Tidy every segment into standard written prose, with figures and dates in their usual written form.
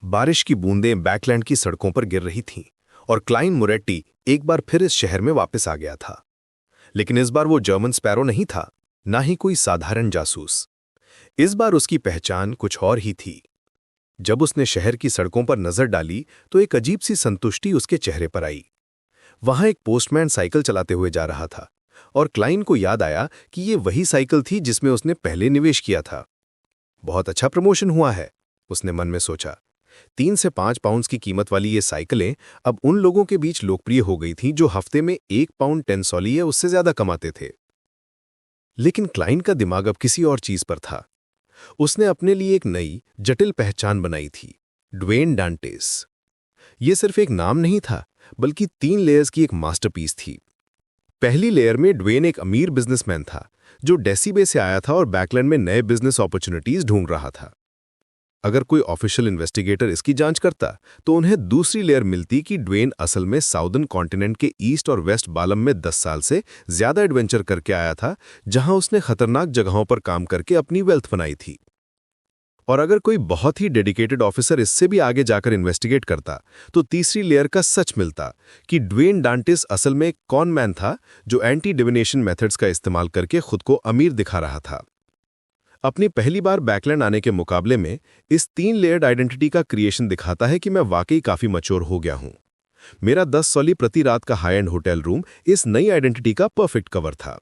बारिश की बूंदें बैकलैंड की सड़कों पर गिर रही थीं और क्लाइन मोरेट्टी एक बार फिर इस शहर में वापस आ गया था। लेकिन इस बार वो जर्मन स्पैरो नहीं था, ना ही कोई साधारण जासूस। इस बार उसकी पहचान कुछ और ही थी। जब उसने शहर की सड़कों पर नजर डाली तो एक अजीब सी संतुष्टि उसके चेहरे पर आई। वहां एक पोस्टमैन साइकिल चलाते हुए जा रहा था और क्लाइन को याद आया कि ये वही साइकिल थी जिसमें उसने पहले निवेश किया था। बहुत अच्छा प्रमोशन हुआ है, उसने मन में सोचा। 3 से 5 पाउंड्स की कीमत वाली ये साइकिलें अब उन लोगों के बीच लोकप्रिय हो गई थीं जो हफ्ते में 1 पाउंड 10 सॉली या उससे ज्यादा कमाते थे। लेकिन क्लाइन का दिमाग अब किसी और चीज पर था। उसने अपने लिए एक नई, जटिल पहचान बनाई थी, ड्वेन डांटेस। ये सिर्फ एक नाम नहीं था, बल्कि 3 लेयर्स की एक मास्टरपीस थी। पहली लेयर में ड्वेन एक अमीर बिजनेसमैन था जो डेसीबे से आया था और बैकलैंड में नए बिजनेस अपॉर्चुनिटीज ढूंढ रहा था। अगर कोई ऑफिशियल इन्वेस्टिगेटर इसकी जांच करता तो उन्हें दूसरी लेयर मिलती कि ड्वेन असल में साउदर्न कॉन्टिनेंट के ईस्ट और वेस्ट बालम में 10 साल से ज्यादा एडवेंचर करके आया था, जहां उसने खतरनाक जगहों पर काम करके अपनी वेल्थ बनाई थी। और अगर कोई बहुत ही डेडिकेटेड ऑफिसर इससे भी आगे जाकर इन्वेस्टिगेट करता तो तीसरी लेयर का सच मिलता कि ड्वेन डांटेस असल में एक कॉन मैन था जो एंटी डिविनेशन मेथड्स का इस्तेमाल करके खुद को अमीर दिखा रहा था। अपनी पहली बार बैकलैंड आने के मुकाबले में इस 3 लेयर्ड आइडेंटिटी का क्रिएशन दिखाता है कि मैं वाकई काफी मैच्योर हो गया हूं। मेरा 10 सॉली प्रति रात का हाई एंड होटल रूम इस नई आइडेंटिटी का परफेक्ट कवर था।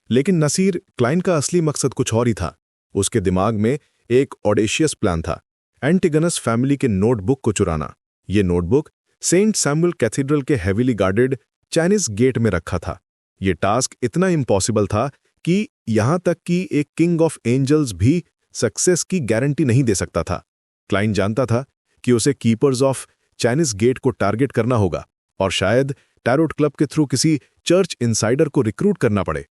लेकिन नसीर, क्लाइन का असली मकसद कुछ और ही था। उसके दिमाग में एक ऑडेशियस प्लान था, एंटिगनस फैमिली के नोटबुक को चुराना। ये नोटबुक सेंट सैमुअल कैथेड्रल के हेवीली गार्डेड चाइनीज गेट में रखा था। ये टास्क इतना इम्पॉसिबल था कि यहां तक कि एक किंग ऑफ एंजल्स भी सक्सेस की गारंटी नहीं दे सकता था। क्लाइन जानता था कि उसे कीपर्स ऑफ चाइनीज गेट को टारगेट करना होगा और शायद टैरोट क्लब के थ्रू किसी चर्च इनसाइडर को रिक्रूट करना पड़े।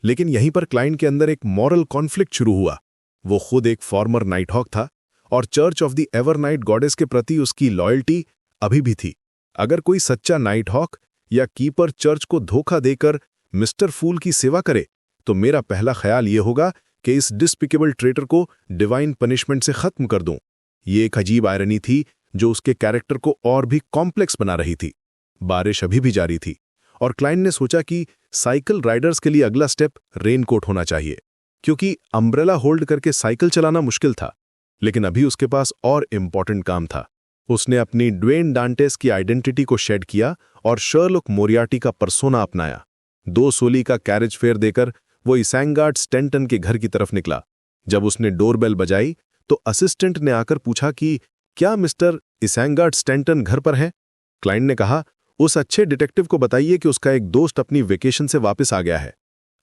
लेकिन यहीं पर क्लाइन के अंदर एक मॉरल कॉन्फ्लिक्ट शुरू हुआ। वो खुद एक फॉर्मर नाइटहॉक था और church of the Evernight goddess के प्रति उसकी लॉयल्टी अभी भी थी। अगर कोई सच्चा नाइटहॉक या कीपर चर्च को धोखा देकर मिस्टर फूल की सेवा करे तो मेरा पहला ख्याल ये होगा कि इस डिस्पिकेबल ट्रेटर को डिवाइन पनिशमेंट से खत्म कर दूं। ये एक अजीब आयरनी थी जो उसके कैरेक्टर को और भी कॉम्प्लेक्स बना रही थी। बारिश अभी भी जारी थी और क्लाइन ने सोचा कि साइकिल राइडर्स के लिए अगला स्टेप रेनकोट होना चाहिए, क्योंकि अम्ब्रेला होल्ड करके साइकिल चलाना मुश्किल था। लेकिन अभी उसके पास और इम्पॉर्टेंट काम था। उसने अपनी ड्वेन डांटेस की आइडेंटिटी को शेड किया और शर्लॉक मोरियार्टी का पर्सोना अपनाया। 2 सोली का कैरेज फेयर देकर वो इसैंगार्ड स्टैंटन के घर की तरफ निकला। जब उसने डोरबेल बजाई तो असिस्टेंट ने आकर पूछा कि क्या मिस्टर इसैंगार्ड स्टैंटन घर पर है। क्लाइंट ने कहा, उस अच्छे डिटेक्टिव को बताइए कि उसका एक दोस्त अपनी वेकेशन से वापस आ गया है।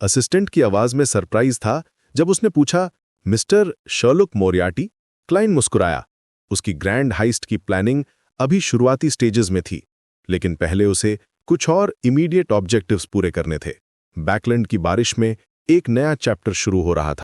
असिस्टेंट की आवाज में सरप्राइज था जब उसने पूछा, मिस्टर शर्लॉक मोरियार्टी। क्लाइंट मुस्कुराया। उसकी ग्रैंड हाइस्ट की प्लानिंग अभी शुरुआती स्टेजेस में थी, लेकिन पहले उसे कुछ और इमीडिएट ऑब्जेक्टिव्स पूरे करने थे। बैकलैंड की बारिश में एक नया चैप्टर शुरू हो रहा था।